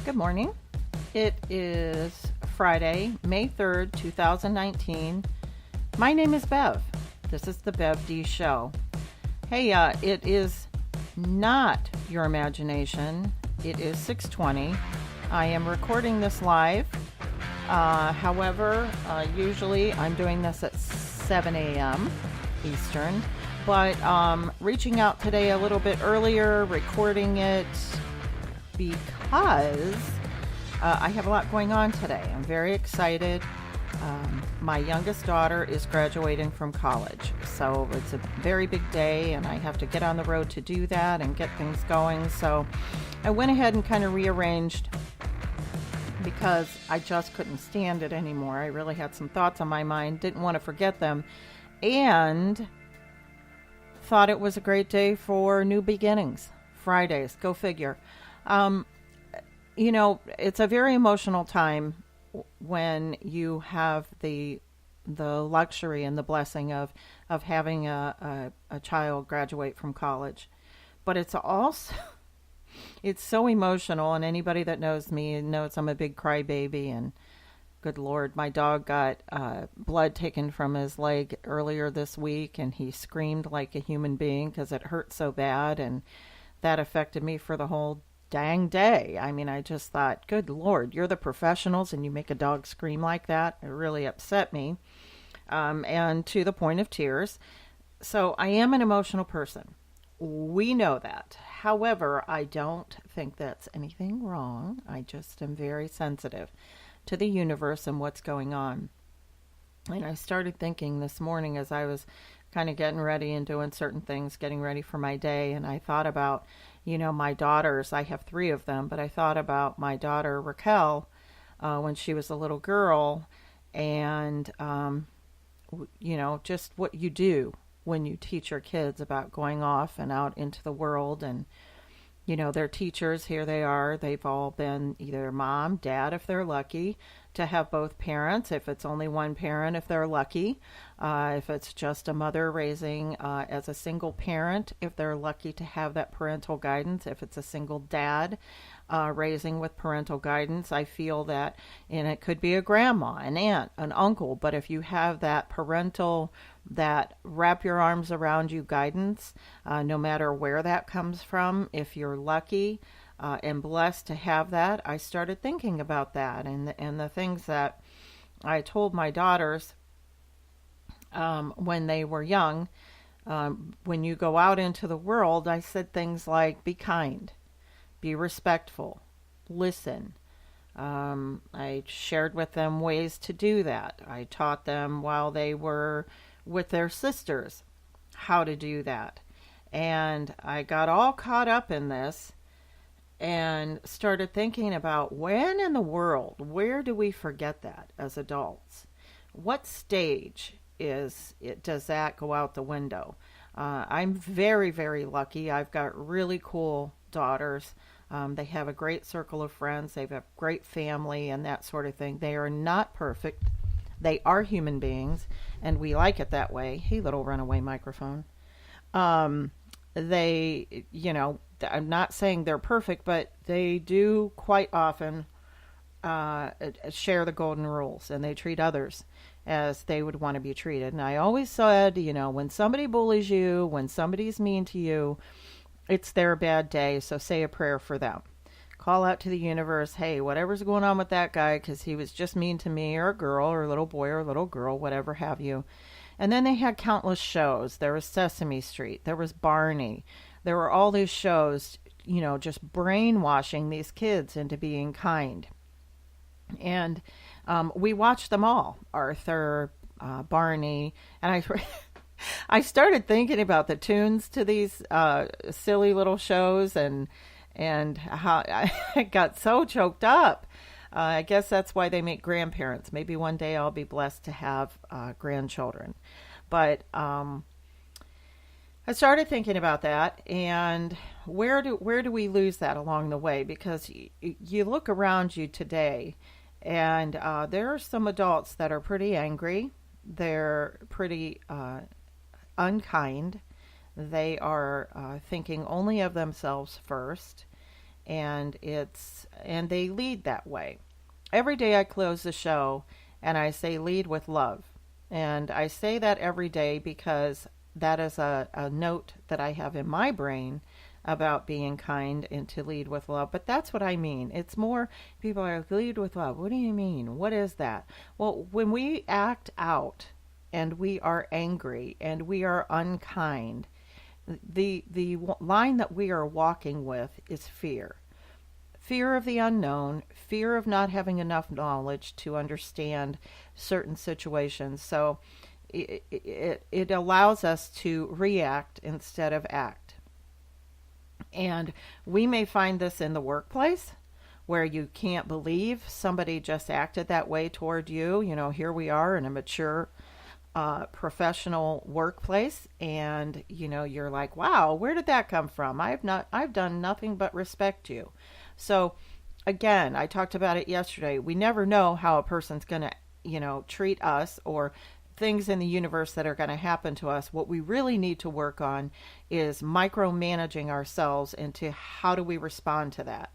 Good morning. It is Friday, May 3rd, 2019. My name is Bev. This is the Bev D Show. Hey, it is not your imagination. It is 6:20. I am recording this live. However, usually I'm doing this at 7 a.m. Eastern. But reaching out today a little bit earlier, recording it because I have a lot going on today. I'm very excited. My youngest daughter is graduating from college, so it's a very big day, and I have to get on the road to do that and get things going. So I went ahead and kind of rearranged because I just couldn't stand it anymore. I really had some thoughts on my mind, didn't want to forget them, and thought it was a great day for new beginnings. Fridays, go figure. It's a very emotional time when you have the luxury and the blessing of having a child graduate from college. But it's also it's so emotional, and anybody that knows me knows I'm a big crybaby, and good Lord, my dog got blood taken from his leg earlier this week, and he screamed like a human being because it hurt so bad, and that affected me for the whole dang day. I mean, I just thought, good Lord, you're the professionals and you make a dog scream like that. It really upset me, and to the point of tears. So I am an emotional person. We know that. However, I don't think that's anything wrong. I just am very sensitive to the universe and what's going on. And I started thinking this morning as I was kind of getting ready and doing certain things, getting ready for my day, and I thought about, my daughters. I have 3 of them, but I thought about my daughter Raquel when she was a little girl, and just what you do when you teach your kids about going off and out into the world. And they're teachers. Here they are. They've all been either mom, dad, if they're lucky to have both parents. If it's only one parent, if they're lucky. If it's just a mother raising as a single parent, if they're lucky to have that parental guidance. If it's a single dad raising with parental guidance, I feel that, and it could be a grandma, an aunt, an uncle, but if you have that parental, that wrap your arms around you guidance, no matter where that comes from, if you're lucky and blessed to have that, I started thinking about that and the things that I told my daughters when they were young. When you go out into the world, I said things like, be kind, be respectful, listen. I shared with them ways to do that. I taught them while they were with their sisters how to do that. And I got all caught up in this and started thinking about, when in the world, where do we forget that as adults? What stage does that go out the window? I'm very, very lucky. I've got really cool daughters. They have a great circle of friends. They have a great family and that sort of thing. They are not perfect. They are human beings, and we like it that way. Hey, little runaway microphone. They, I'm not saying they're perfect, but they do quite often share the golden rules, and they treat others as they would want to be treated. And I always said, when somebody bullies you, when somebody's mean to you, it's their bad day, so say a prayer for them. Call out to the universe, hey, whatever's going on with that guy, because he was just mean to me, or a girl, or a little boy, or a little girl, whatever have you. And then they had countless shows. There was Sesame Street. There was Barney. There were all these shows, just brainwashing these kids into being kind. And we watched them all, Arthur, Barney, and I started thinking about the tunes to these silly little shows, and how I got so choked up. I guess that's why they make grandparents. Maybe one day I'll be blessed to have grandchildren. But I started thinking about that, and where do we lose that along the way? Because you look around you today, and there are some adults that are pretty angry. They're pretty unkind. They are thinking only of themselves first. and they lead that way. Every day I close the show and I say lead with love. And I say that every day because that is a note that I have in my brain about being kind and to lead with love. But that's what I mean. It's more, people are like, lead with love. What do you mean? What is that? Well, when we act out and we are angry and we are unkind, the line that we are walking with is fear. Fear of the unknown, fear of not having enough knowledge to understand certain situations. So it allows us to react instead of act. And we may find this in the workplace where you can't believe somebody just acted that way toward you. You know, here we are in a mature professional workplace, and you know, you're like, wow, where did that come from? I've done nothing but respect you. So again, I talked about it yesterday. We never know how a person's going to, you know, treat us, or things in the universe that are going to happen to us. What we really need to work on is micromanaging ourselves into how do we respond to that.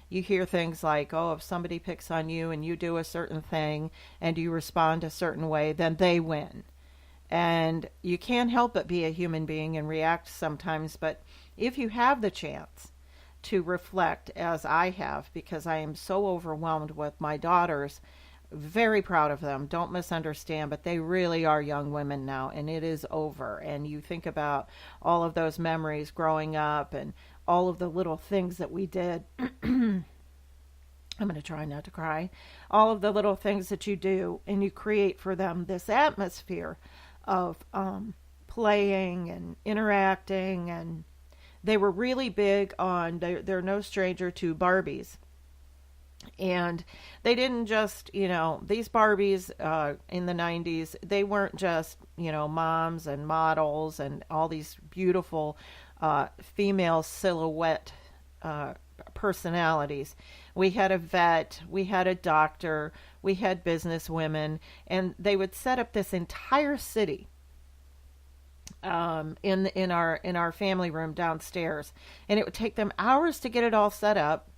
You hear things like, oh, if somebody picks on you and you do a certain thing and you respond a certain way, then they win. And you can't help but be a human being and react sometimes. But if you have the chance to reflect, as I have, because I am so overwhelmed with my daughters, very proud of them, don't misunderstand, but they really are young women now, and it is over. And you think about all of those memories growing up and all of the little things that we did. I'm going to try not to cry. All of the little things that you do, and you create for them this atmosphere of playing and interacting. And they were really big on, they're no stranger to Barbies. And they didn't just, you know, these Barbies in the 90s, they weren't just, you know, moms and models and all these beautiful female silhouette personalities. We had a vet, we had a doctor, we had business women, and they would set up this entire city in our family room downstairs, and it would take them hours to get it all set up.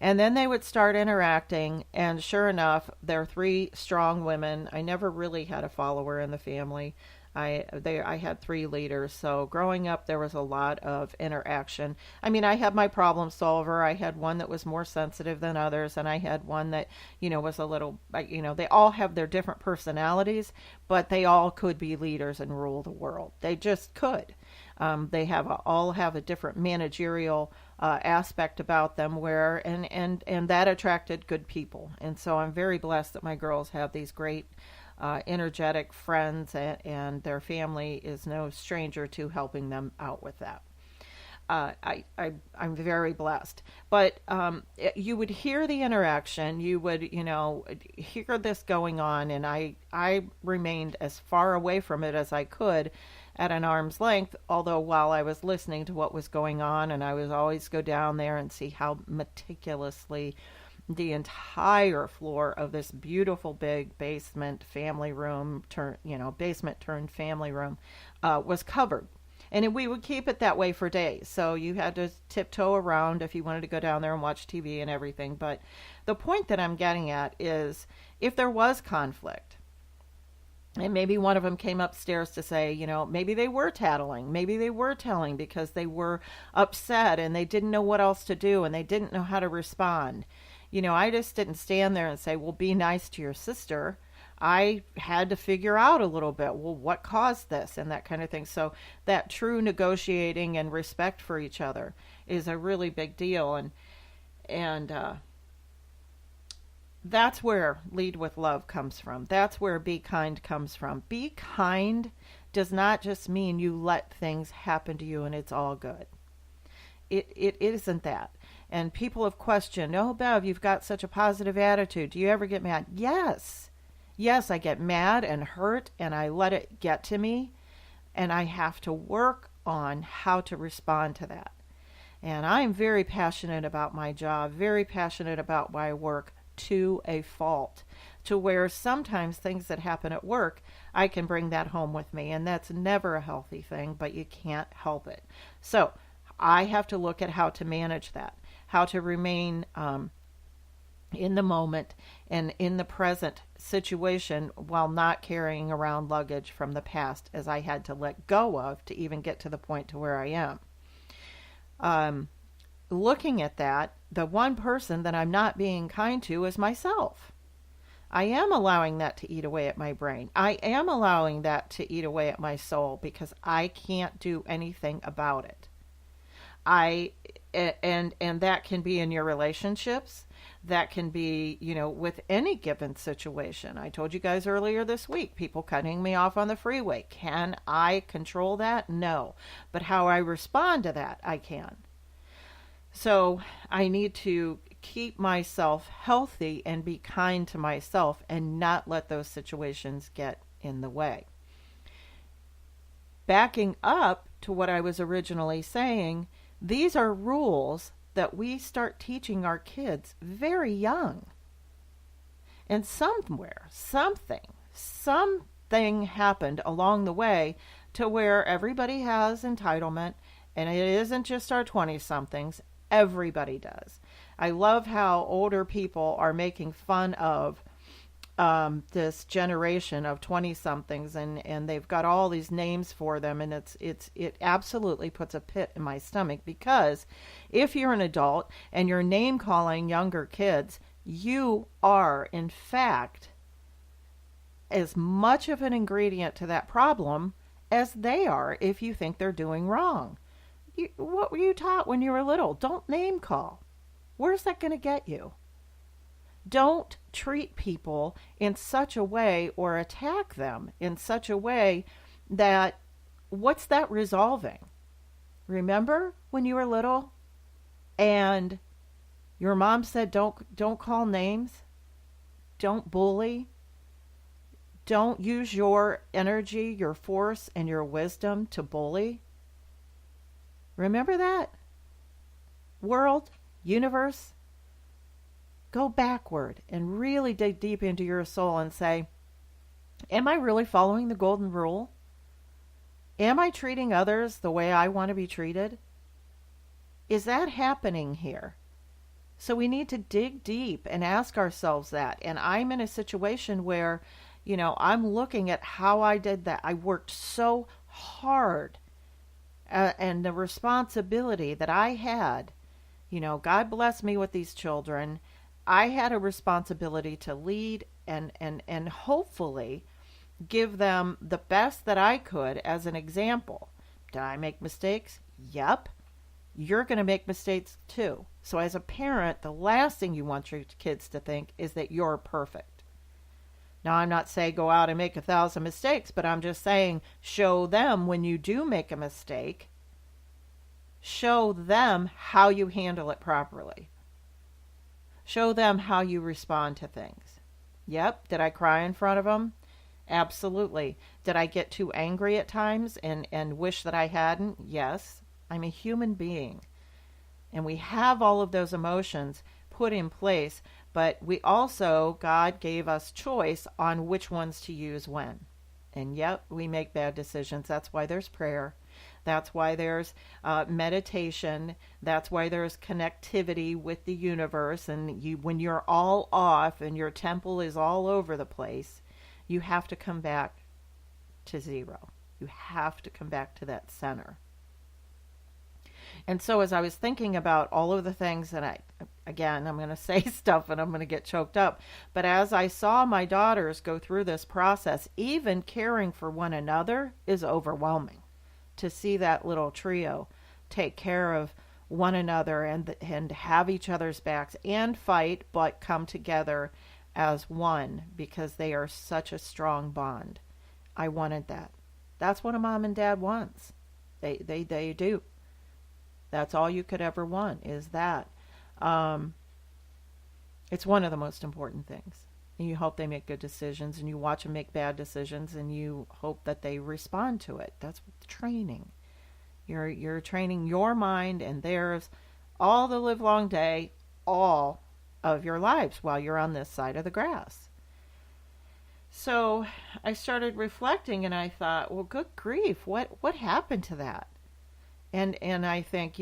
And then they would start interacting, and sure enough, they're three strong women. I never really had a follower in the family. I had three leaders. So growing up, there was a lot of interaction. I mean, I had my problem solver. I had one that was more sensitive than others, and I had one that, you know, was a little, you know, they all have their different personalities, but they all could be leaders and rule the world. They just could. They all have a different managerial aspect about them, where and that attracted good people. And so I'm very blessed that my girls have these great energetic friends, and their family is no stranger to helping them out with that. I'm very blessed. But you would hear the interaction, you would, you know, hear this going on, and I remained as far away from it as I could at an arm's length, although while I was listening to what was going on, and I would always go down there and see how meticulously the entire floor of this beautiful big basement family room, basement turned family room, was covered. And we would keep it that way for days. So you had to tiptoe around if you wanted to go down there and watch TV and everything. But the point that I'm getting at is, if there was conflict, and maybe one of them came upstairs to say, you know, maybe they were tattling, maybe they were telling because they were upset and they didn't know what else to do and they didn't know how to respond. You know, I just didn't stand there and say, well, be nice to your sister. I had to figure out a little bit, well, what caused this and that kind of thing. So that true negotiating and respect for each other is a really big deal. And that's where lead with love comes from. That's where be kind comes from. Be kind does not just mean you let things happen to you and it's all good. It isn't that. And people have questioned, oh, Bev, you've got such a positive attitude. Do you ever get mad? Yes. Yes, I get mad and hurt, and I let it get to me, and I have to work on how to respond to that. And I'm very passionate about my job, very passionate about my work, to a fault, to where sometimes things that happen at work, I can bring that home with me, and that's never a healthy thing, but you can't help it. So I have to look at how to manage that. how to remain in the moment and in the present situation while not carrying around luggage from the past as I had to let go of to even get to the point to where I am. Looking at that, the one person that I'm not being kind to is myself. I am allowing that to eat away at my brain. I am allowing that to eat away at my soul because I can't do anything about it. And that can be in your relationships. That can be, with any given situation. I told you guys earlier this week, people cutting me off on the freeway. Can I control that? No. But how I respond to that, I can. So I need to keep myself healthy and be kind to myself and not let those situations get in the way. Backing up to what I was originally saying, these are rules that we start teaching our kids very young. And something happened along the way to where everybody has entitlement, and it isn't just our 20-somethings. Everybody does. I love how older people are making fun of this generation of 20-somethings, and they've got all these names for them, and it absolutely puts a pit in my stomach, because if you're an adult and you're name calling younger kids, you are in fact as much of an ingredient to that problem as they are if you think they're doing wrong. What were you taught when you were little? Don't name call. Where's that going to get you? Don't treat people in such a way or attack them in such a way that, what's that resolving? Remember when you were little and your mom said don't call names, don't bully, don't use your energy, your force, and your wisdom to bully? Remember that? World, universe, go backward and really dig deep into your soul and say, am I really following the golden rule? Am I treating others the way I want to be treated? Is that happening here? So we need to dig deep and ask ourselves that. And I'm in a situation where, I'm looking at how I did that. I worked so hard. And the responsibility that I had, God bless me with these children. I had a responsibility to lead and hopefully give them the best that I could as an example. Did I make mistakes? Yep. You're going to make mistakes too. So as a parent, the last thing you want your kids to think is that you're perfect. Now, I'm not saying go out and make 1,000 mistakes, but I'm just saying show them when you do make a mistake, show them how you handle it properly. Show them how you respond to things. Yep. Did I cry in front of them? Absolutely. Did I get too angry at times and wish that I hadn't? Yes. I'm a human being. And we have all of those emotions put in place, but we also, God gave us choice on which ones to use when. And yep, we make bad decisions. That's why there's prayer. That's why there's meditation. That's why there's connectivity with the universe. And when you're all off and your temple is all over the place, you have to come back to zero. You have to come back to that center. And so as I was thinking about all of the things that I'm going to say stuff and I'm going to get choked up. But as I saw my daughters go through this process, even caring for one another is overwhelming. To see that little trio take care of one another and have each other's backs and fight, but come together as one because they are such a strong bond. I wanted that. That's what a mom and dad wants. They do. That's all you could ever want is that. It's one of the most important things. And you hope they make good decisions, and you watch them make bad decisions, and you hope that they respond to it. That's training. You're training your mind and theirs all the livelong day, all of your lives while you're on this side of the grass. So I started reflecting, and I thought, well, good grief, what happened to that? And I think,